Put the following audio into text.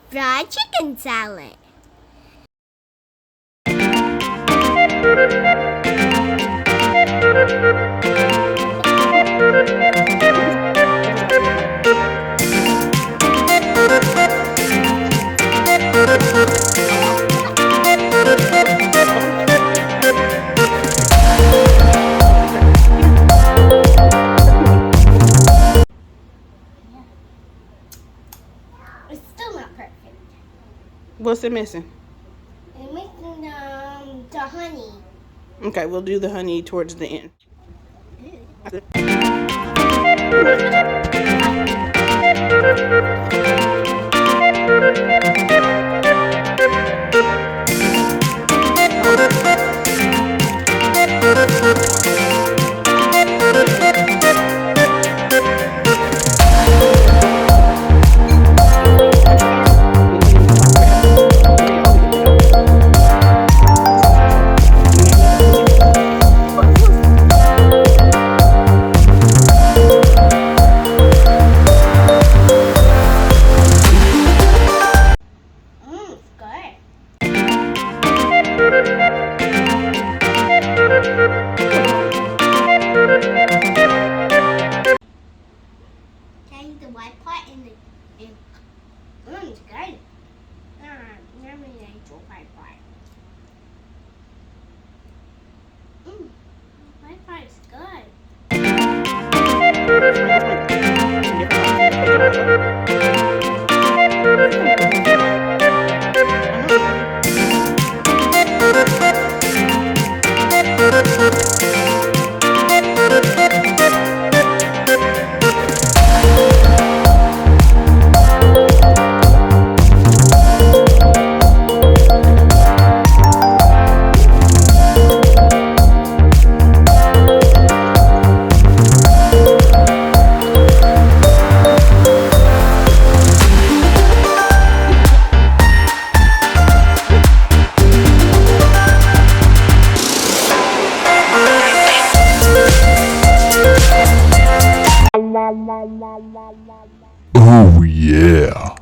fried chicken salad. It's still not perfect. What's it missing? I'm missing the honey. Okay, we'll do the honey towards the end. It's good. Take the white part in the. It's good. Let me eat the white part. White part is good. Oh yeah.